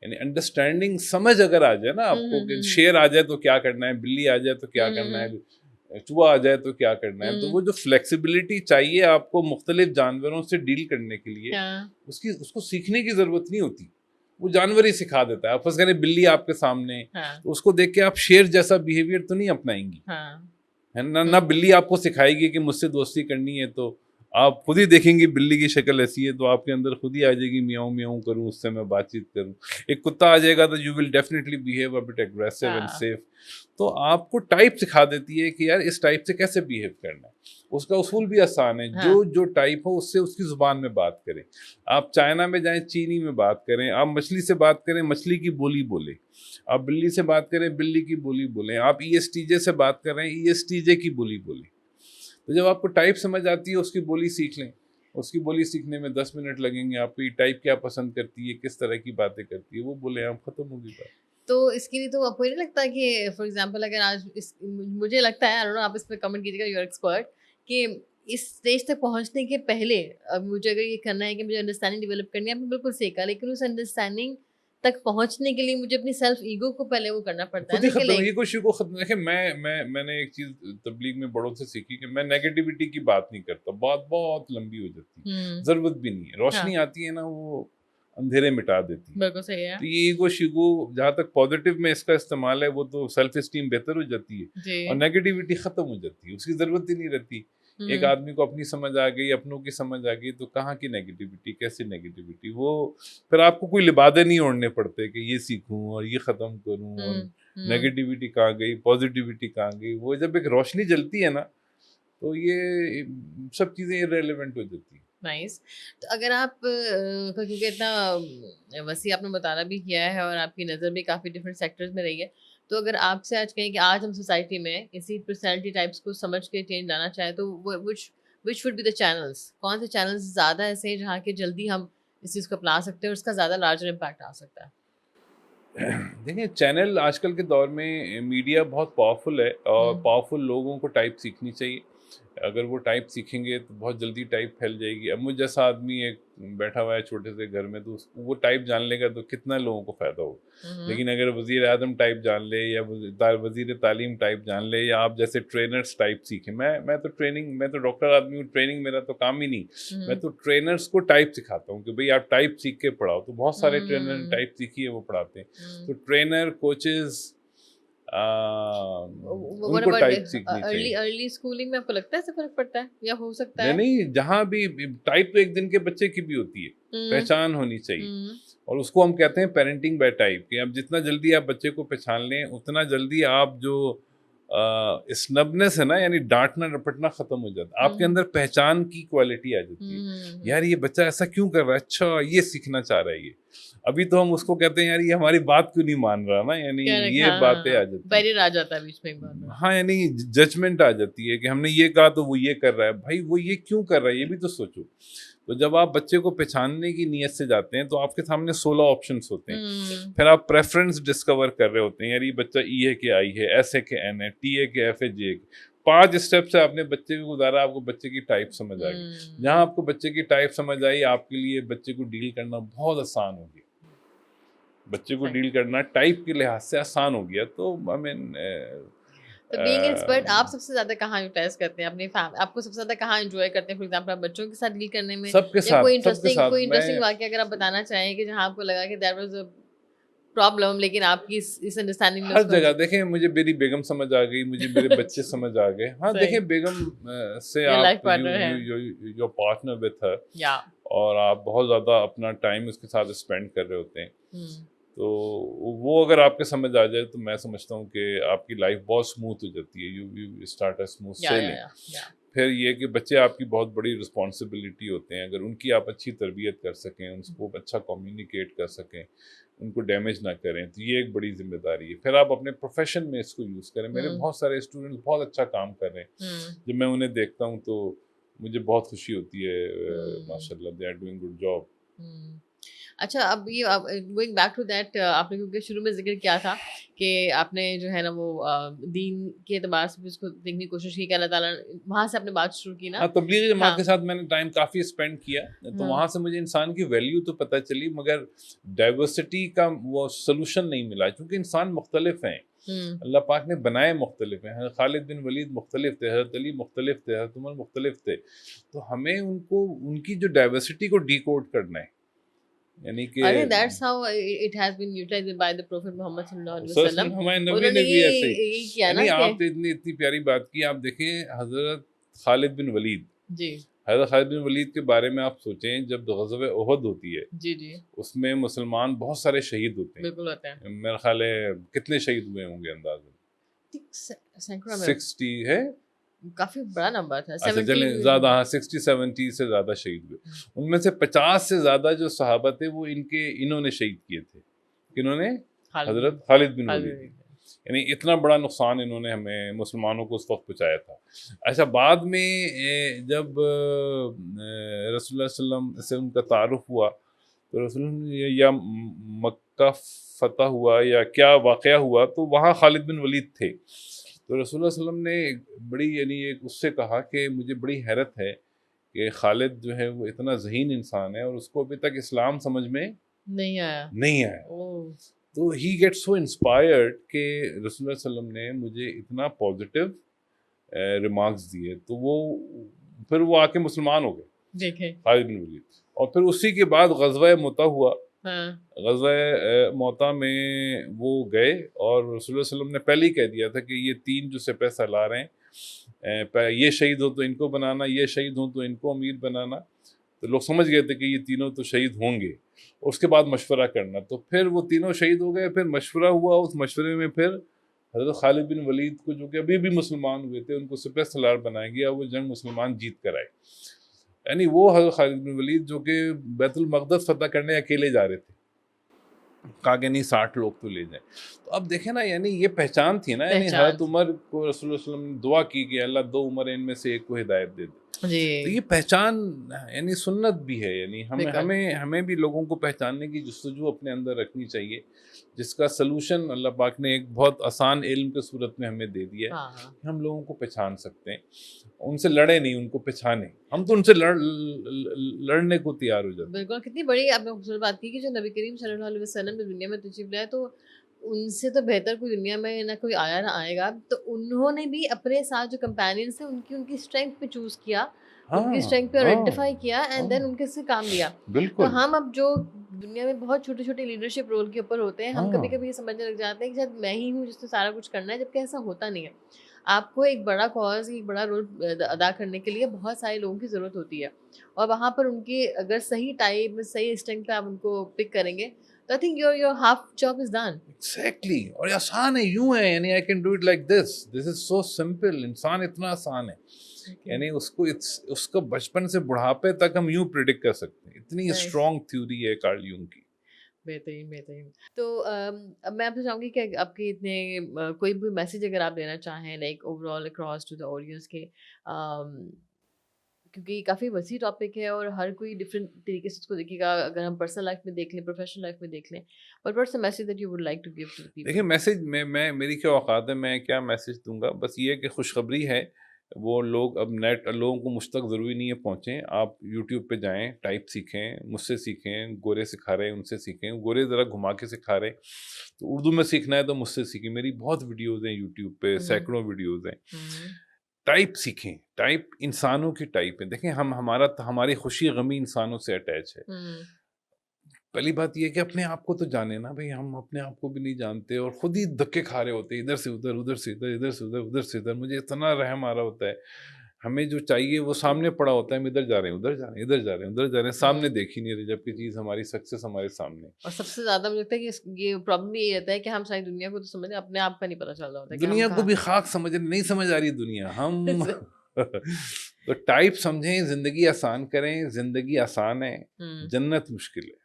یعنی انڈرسٹینڈنگ، سمجھ اگر آ جائے نا آپ کو کہ شیر آ جائے تو کیا کرنا ہے، بلی آ جائے تو کیا کرنا ہے، چوہا آ جائے تو کیا کرنا ہے، تو وہ جو فلیکسیبلٹی چاہیے آپ کو مختلف جانوروں سے ڈیل کرنے کے لیے، اس کو سیکھنے کی ضرورت نہیں ہوتی، وہ جانور ہی سکھا دیتا ہے. آپ فرض کریں بلی آپ کے سامنے، تو اس کو دیکھ کے آپ شیر جیسا بیہیویئر تو نہیں اپنائیں گی ہے نہ بلی آپ کو سکھائے گی کہ مجھ سے دوستی کرنی ہے تو آپ خود ہی دیکھیں گی بلی کی شکل ایسی ہے تو آپ کے اندر خود ہی آ جائے گی میاؤں میاؤں کروں، اس سے میں بات چیت کروں. ایک کتا آ جائے گا تو you will definitely behave a bit aggressive and safe. تو آپ کو ٹائپ سکھا دیتی ہے کہ یار اس ٹائپ سے کیسے بیہیو کرنا ہے. اس کا اصول بھی آسان ہے، جو ٹائپ ہو اس سے اس کی زبان میں بات کریں. آپ چائنا میں جائیں چینی میں بات کریں، آپ مچھلی سے بات کریں مچھلی کی بولی بولیں، آپ بلی سے بات کریں بلی کی بولی بولیں، آپ ای ایس ٹی جے سے بات کریں ای ایس ٹی جے کی بولی بولیں. تو جب آپ کو ٹائپ سمجھ آتی ہے اس کی بولی سیکھ لیں. اس کی بولی سیکھنے میں 10 منٹ لگیں گے آپ کو. یہ ٹائپ کیا پسند کرتی ہے، کس طرح کی باتیں کرتی ہے، وہ بولیں آپ، ختم ہوگی بات. تو اس کے لیے تو آپ کو نہیں لگتا کہ فار ایگزامپل اگر آج مجھے لگتا ہے آپ اس پہ کمنٹ کیجیے گا، یو آر ایکسپرٹ، کہ اس اسٹیج تک پہنچنے کے پہلے اب مجھے اگر یہ کرنا ہے کہ مجھے انڈرسٹینڈنگ ڈیولپ کرنی ہے، آپ نے بالکل سیکھا، لیکن اس انڈرسٹینڈنگ تک پہنچنے کے لیے مجھے اپنی سیلف ایگو کو پہلے وہ کرنا پڑتا ہے خود ہی نا کہ ختم، ایگو شیگو ختم. دیکھیں میں نے ایک چیز تبلیغ میں بڑوں سے سیکھی کہ میں نیگیٹیوٹی کی بات نہیں کرتا، بات بہت لمبی ہو جاتی ہے، ضرورت بھی نہیں ہے. روشنی آتی ہے نا وہ اندھیرے مٹا دیتی ہے. بالکل صحیح ہے. تو یہ ایگو شیگو جہاں تک پازیٹیو میں اس کا استعمال ہے وہ تو سیلف اسٹیم بہتر ہو جاتی ہے اور نیگیٹیوٹی ختم ہو جاتی ہے، اس کی ضرورت ہی نہیں رہتی. ایک آدمی کو اپنی سمجھ آ گئی، اپنوں کی سمجھ آ گئی، تو کہاں کی نیگیٹیوٹی، کیسی نیگیٹیوٹی. وہ پھر آپ کو کوئی لبادے نہیں اوڑھنے پڑتے کہ یہ سیکھوں اور یہ ختم کروں اور نیگیٹیوٹی کہاں گئی، پازیٹیوٹی کہاں گئی. وہ جب ایک روشنی جلتی ہے نا تو یہ سب چیزیں irrelevant ہو جاتی ہیں. نائس. تو اگر آپ کیونکہ اتنا وسیع آپ نے مطالعہ بھی کیا ہے اور آپ کی نظر بھی کافی ڈفرینٹ سیکٹرز میں رہی ہے، تو اگر آپ سے آج کہیں کہ آج ہم سوسائٹی میں اسی پرسنالٹی ٹائپس کو سمجھ کے چینج لانا چاہیں تو which would be the channels, کون سے چینلز زیادہ ایسے ہیں جہاں کہ جلدی ہم اس چیز کو اپنا سکتے ہیں اور اس کا زیادہ لارجر امپیکٹ آ سکتا ہے؟ دیکھیں چینل آج کل کے دور میں میڈیا بہت پاورفل ہے اور پاورفل لوگوں کو ٹائپ سیکھنی چاہیے. اگر وہ ٹائپ سیکھیں گے تو بہت جلدی ٹائپ پھیل جائے گی. اب مجھ جیسا آدمی ایک بیٹھا ہوا ہے چھوٹے سے گھر میں تو وہ ٹائپ جان لے گا تو کتنا لوگوں کو فائدہ ہوگا. لیکن اگر وزیر اعظم ٹائپ جان لے یا وزیر تعلیم ٹائپ جان لے یا آپ جیسے ٹرینرز ٹائپ سیکھیں. میں تو ڈاکٹر آدمی ہوں، ٹریننگ میرا تو کام ہی نہیں. میں تو ٹرینرز کو ٹائپ سکھاتا ہوں کہ بھئی آپ ٹائپ سیکھ کے پڑھاؤ. تو بہت سارے ٹرینر نے ٹائپ سیکھی ہے وہ پڑھاتے ہیں. تو ٹرینر، کوچز ان کو ٹائپ سیکھنی چاہیے. ارلی اسکولنگ میں آپ کو لگتا ہے ایسے فرق پڑتا ہے یا ہو سکتا ہے؟ نہیں، جہاں بھی ٹائپ تو ایک دن کے بچے کی بھی ہوتی ہے، پہچان ہونی چاہیے. اور اس کو ہم کہتے ہیں پیرنٹنگ بائی ٹائپ، کہ اب جتنا جلدی آپ بچے کو پہچان لیں اتنا جلدی آپ جو اسنبنس ہے نا، یعنی ڈانٹنا رپٹنا ختم ہو جاتا ہے. آپ کے اندر پہچان کی کوالٹی آ جاتی ہے. یار یہ بچہ ایسا کیوں کر رہا ہے، اچھا یہ سیکھنا چاہ رہا ہے. یہ ابھی تو ہم اس کو کہتے ہیں یار یہ ہماری بات کیوں نہیں مان رہا نا، یعنی یہ باتیں آ جاتی بیریئر آ جاتا ہے بیچ میں ایک بات. ہاں، یعنی ججمنٹ آ جاتی ہے کہ ہم نے یہ کہا تو وہ یہ کر رہا ہے. بھائی وہ یہ کیوں کر رہا ہے یہ بھی تو سوچو. تو جب آپ بچے کو پہچاننے کی نیت سے جاتے ہیں تو آپ کے سامنے 16 آپشنس ہوتے ہیں. پھر آپ پریفرنس ڈسکور کر رہے ہوتے ہیں، یار یہ بچہ ای ہے کہ آئی ہے، ایس ہے کہ این ہے، ٹی ہے کہ ایف ہے، جے. 5 اسٹیپ سے آپ نے بچے کو گزارا، آپ کو بچے کی ٹائپ سمجھ آ گئی. جہاں آپ کو بچے کی ٹائپ سمجھ آئی آپ کے لیے بچے کو ڈیل کرنا بہت آسان ہو گیا. بچے کو ڈیل کرنا ٹائپ کے لحاظ سے آسان ہو گیا. تو تو بینگ ایکسپرٹ آپ سب سے زیادہ کہاں یوٹیلائز کرتے ہیں اپنی آپ کو سب سے زیادہ کہاں انجوائے کرتے ہیں؟ فار ایگزامپل آپ بچوں کے ساتھ ڈیل کرنے میں، سب کے ساتھ، کوئی انٹرسٹنگ واقعہ اگر آپ بتانا چاہیں کہ جہاں آپ کو لگا کہ دیٹ واز اے پرابلم لیکن آپ کی اس انڈرسٹینڈنگ میں ہر جگہ. دیکھیں مجھے میری بیگم سمجھ آ گئی، مجھے میرے بچے سمجھ آ گئے. ہاں دیکھیں بیگم سے آپ یور پارٹنر وتھ ہر، اور آپ بہت زیادہ اپنا ٹائم اس کے ساتھ اسپینڈ کر رہے ہوتے ہیں. تو وہ اگر آپ کے سمجھ آ جائے تو میں سمجھتا ہوں کہ آپ کی لائف بہت اسموتھ ہو جاتی ہے. You start a smooth sailing. پھر یہ کہ بچے آپ کی بہت بڑی رسپانسبلٹی ہوتے ہیں. اگر ان کی آپ اچھی تربیت کر سکیں, ان کو اچھا کمیونیکیٹ کر سکیں, ان کو ڈیمیج نہ کریں, تو یہ ایک بڑی ذمہ داری ہے. پھر آپ اپنے پروفیشن میں اس کو یوز کریں. میرے بہت سارے اسٹوڈنٹس بہت اچھا کام کر رہے ہیں. جب میں انہیں دیکھتا ہوں تو مجھے بہت خوشی ہوتی ہے. ماشاء اللہ they are doing good job. اچھا, اب یہ گوئنگ بیک ٹو دیٹ, آپ نے کیونکہ شروع میں ذکر کیا تھا کہ آپ نے جو ہے نا وہ دین کے اعتبار سے بھی اس کو دیکھنے کی کوشش کی کہ اللہ تعالیٰ وہاں سے اپنے بات شروع کی نا. تبلیغی جماعت کے ساتھ میں نے ٹائم کافی اسپینڈ کیا, تو وہاں سے مجھے انسان کی ویلیو تو پتہ چلی, مگر ڈائیورسٹی کا وہ سلوشن نہیں ملا, کیونکہ انسان مختلف ہیں. اللہ پاک نے بنائے مختلف ہیں. حضرت خالد بن ولید مختلف تھے, حضرت علی مختلف تھے, حضرت عمر مختلف تھے. تو ہمیں ان کی جو ڈائیورسٹی کو ڈی کوڈ کرنا ہے. یعنی کہ I think that's how it has been utilized by the Prophet Muhammad صلی اللہ علیہ وسلم. ہمارے نبی انہوں نے نے بھی ایسے یہی کیا نا یعنی کہ آپ تو اتنی پیاری بات کی. آپ دیکھیں حضرت خالد بن ولید, جی حضرت خالد بن ولید کے بارے میں آپ سوچیں, جب غزوہ احد ہوتی ہے جی جی اس میں مسلمان بہت سارے شہید ہوتے ہیں. بالکل ہوتے ہیں. میرا خیال ہے کتنے شہید ہوئے ہوں گے اندازاً 60 ہے, کافی بڑا نمبر تھا. اچھا چلیں زیادہ, ہاں 60-70 سے زیادہ شہید ہوئے. ان میں سے 50 سے زیادہ جو صحابہ تھے وہ انہوں نے شہید کیے تھے. انہوں نے حضرت خالد بن ولید, یعنی اتنا بڑا نقصان انہوں نے ہمیں مسلمانوں کو اس وقت پہنچایا تھا. اچھا بعد میں جب رسول اللہ صلی اللہ علیہ وسلم سے ان کا تعارف ہوا تو رسول اللہ نے یا مکہ فتح ہوا یا کیا واقعہ ہوا, تو وہاں خالد بن ولید تھے. تو رسول اللہ صلی اللہ علیہ وسلم نے بڑی یعنی ایک اس سے کہا کہ مجھے بڑی حیرت ہے کہ خالد جو ہے وہ اتنا ذہین انسان ہے اور اس کو ابھی تک اسلام سمجھ میں نہیں آیا. تو ہی گیٹ سو انسپائرڈ کہ رسول اللہ صلی اللہ علیہ وسلم نے مجھے اتنا پازیٹیو ریمارکس دیے. تو وہ پھر وہ آ کے مسلمان ہو گئے دیکھیں خالد بن ولید. اور پھر اسی کے بعد غزوہ مؤتہ ہوا. غزوہ مؤتہ میں وہ گئے اور رسول اللہ صلی اللہ علیہ وسلم نے پہلے ہی کہہ دیا تھا کہ یہ 3 جو سپہ سالار ہیں, یہ شہید ہو تو ان کو بنانا, یہ شہید ہوں تو ان کو امیر بنانا. تو لوگ سمجھ گئے تھے کہ یہ تینوں تو شہید ہوں گے. اس کے بعد مشورہ کرنا, تو پھر وہ تینوں شہید ہو گئے. پھر مشورہ ہوا, اس مشورے میں پھر حضرت خالد بن ولید کو, جو کہ ابھی بھی مسلمان ہوئے تھے, ان کو سپہ سالار بنایا گیا. وہ جنگ مسلمان جیت کر آئے. یعنی وہ حضرت خالد بن ولید جو کہ بیت المقدس فتح کرنے اکیلے جا رہے تھے, کہا کہ نہیں 60 لوگ تو لے جائیں. تو اب دیکھیں نا, یعنی یہ پہچان تھی نا. یعنی حضرت عمر کو رسول اللہ صلی اللہ علیہ وسلم نے دعا کی کہ اللہ 2 عمر ان میں سے ایک کو ہدایت دے دے. تو یہ پہچان یعنی سنت بھی ہے. یعنی ہمیں بھی لوگوں کو پہچاننے کی جستجو اپنے اندر رکھنی چاہیے, جس کا سلوشن اللہ پاک نے ایک بہت آسان علم کے صورت میں ہمیں دے دیا ہے. ہم لوگوں کو پہچان سکتے ہیں, ان سے لڑے نہیں, ان کو پہچانے. ہم تو ان سے لڑنے کو تیار ہو جاتے ہیں. بالکل, کتنی بڑی آپ نے خوبصورت بات کی کہ جو نبی کریم صلی اللہ علیہ وسلم نے دنیا میں تشریف لائے, تو ان سے تو بہتر کوئی دنیا میں نہ کوئی آیا نہ آئے گا. تو انہوں نے بھی اپنے ساتھ جو کمپینینز تھے ان کی اسٹرینتھ پہ چوز کیا, ان کی اسٹرینتھ پہ آئیڈینٹیفائی کیا, اینڈ دین ان کے سے کام لیا. تو ہم اب جو دنیا میں بہت چھوٹے چھوٹے لیڈرشپ رول کے اوپر ہوتے ہیں, ہم کبھی کبھی یہ سمجھنے لگ جاتے ہیں کہ شاید میں ہی ہوں جس نے سارا کچھ کرنا ہے, جبکہ ایسا ہوتا نہیں ہے. آپ کو ایک بڑا کاز, ایک بڑا رول ادا کرنے کے لیے بہت سارے لوگوں کی ضرورت ہوتی ہے, اور وہاں پر ان کی اگر صحیح ٹائم میں صحیح اسٹرینتھ پہ آپ ان کو پک کریں گے تو I think your half job is done. Exactly. اور یہ آسان ہے, یوں ہے, یعنی I can do it like this is so simple. انسان اتنا آسان ہے, یعنی اس کو بچپن سے بڑھاپے تک ہم یوں پریڈکٹ کر سکتے ہیں. اتنی اسٹرانگ تھیوری ہے کارل یونگ کی. بہترین. تو اب میں آپ سے چاہوں گی کہ آپ کے اتنے کوئی بھی میسیج اگر آپ دینا چاہیں, like overall across to the audience کے, کیونکہ یہ کافی وسیع ٹاپک ہے اور ہر کوئی ڈفرینٹ طریقے سے اس کو دیکھے گا. اگر ہم پرسنل لائف میں دیکھ لیں, پروفیشنل لائف میں دیکھ لیں, but what's the message that you would like to give to people? دیکھیں میسیج میں میری کیا اوقات ہے, میں کیا میسیج دوں گا. بس یہ کہ خوشخبری ہے, وہ لوگ اب نیٹ لوگوں کو مجھ تک ضروری نہیں ہے پہنچیں. آپ یوٹیوب پہ جائیں, ٹائپ سیکھیں, مجھ سے سیکھیں. گورے سکھا رہے ہیں ان سے سیکھیں, گورے ذرا گھما کے سکھا رہے. تو اردو میں سیکھنا ہے تو مجھ سے سیکھیں. میری بہت ویڈیوز ہیں یوٹیوب پہ, سینکڑوں ویڈیوز ہیں. ٹائپ سیکھیں, ٹائپ انسانوں کی ٹائپ ہے. دیکھیں ہماری خوشی غمی انسانوں سے اٹیچ ہے. پہلی بات یہ کہ اپنے آپ کو تو جانے نا بھائی, ہم اپنے آپ کو بھی نہیں جانتے اور خود ہی دھکے کھا رہے ہوتے ہیں, ادھر سے ادھر, ادھر سے ادھر, ادھر سے ادھر, ادھر سے ادھر. مجھے اتنا رحم آ رہا ہوتا ہے, ہمیں جو چاہیے وہ سامنے پڑا ہوتا ہے، ہم ادھر جا رہے ہیں، ادھر جا رہے ہیں، ادھر جا رہے ہیں، ادھر جا رہے ہیں، سامنے دیکھ ہی نہیں رہے، جبکہ چیز ہماری سکسیس ہمارے سامنے. اور سب سے زیادہ مجھے لگتا ہے کہ یہ پرابلم یہ رہتا ہے کہ ہم ساری دنیا کو تو سمجھتے ہیں، اپنے آپ کا نہیں پتہ چل رہا ہوتا کہ دنیا ہم کو بھی کہاں. خاک سمجھ نہیں سمجھ آ رہی دنیا. ہم تو ٹائپ سمجھیں، زندگی آسان کریں. زندگی آسان ہے، جنت مشکل ہے.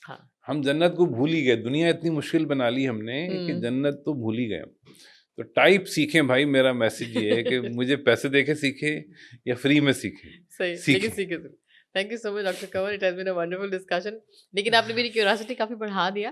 ہاں ہم جنت کو بھول ہی گئے، دنیا اتنی مشکل بنا لی ہم نے کہ جنت تو بھول ہی گئے ہم. تو ٹائپ سیکھیں بھائی، میرا میسج یہ ہے کہ مجھے پیسے دے کے سیکھیں یا فری میں سیکھیں. صحیح، لیکن سیکھے ضرور. Thank you so much doctor Kanwar, it has been a wonderful discussion. لیکن آپ نے میری کیوریاسٹی کافی بڑھا دیا.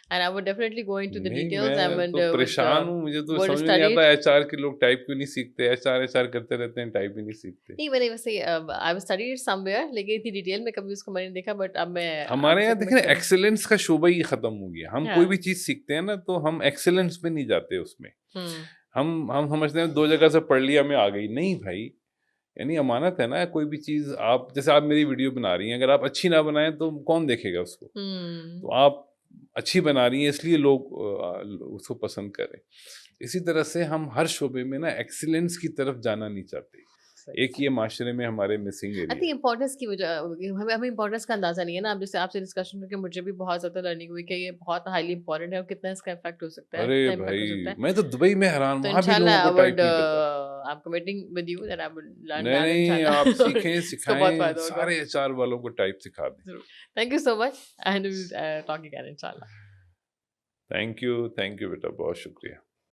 And I would definitely go into the نہیں، ڈیٹیلز میں تو پریشان ہوں، مجھے تو سمجھ میں نہیں آتا ایچ آر کے لوگ ٹائپ کیوں نہیں سیکھتے. ایچ آر کرتے رہتے ہیں، ٹائپ ہی نہیں سیکھتے. نہیں، میں نے ویسے I study it some where, لیکن اتنی ڈیٹیل میں کبھی اس کو میں نے دیکھا. بٹ اب میں ہمارے یہاں دیکھیں ایکسیلنس کا شعبہ ہی ختم ہو گیا. ہم کوئی بھی چیز سیکھتے ہیں نا تو ہم ایکسیلنس پہ نہیں جاتے اس میں. ہم سمجھتے ہیں 2 جگہ سے پڑھ لیا میں آ گئی. نہیں بھائی، یعنی امانت ہے نا. کوئی بھی چیز آپ جیسے آپ میری ویڈیو بنا رہی ہیں، اگر آپ اچھی نہ بنائیں تو کون دیکھے گا اس کو. تو آپ اچھی بنا رہی ہیں اس لیے لوگ اس کو پسند کریں. اسی طرح سے ہم ہر شعبے میں نا ایکسیلنس کی طرف جانا نہیں چاہتے. ایک یہ معاشرے میں ہمارے missing area. I think importance کی وجہ ہمیں امپورٹنس کا اندازہ نہیں ہے نا. اب جیسے آپ سے ڈسکشن کر کے مجھے بھی بہت زیادہ لرننگ ہوئی کہ یہ بہت ہائیلی امپورٹنٹ ہے اور کتنا اس کا افیکٹ ہو سکتا ہے. ارے بھائی میں تو دبئی میں حیران، تو وہاں بھی لوگوں کو ٹائپ نہیں پتا. I'm committing with you that I will learn that. نہیں، آپ سیکھیں، سکھائیں، سارے ایچ آر والوں کو ٹائپ سکھا دیں. Thank you so much and we'll talk again inshallah. Thank you بیٹا، بہت شکریہ.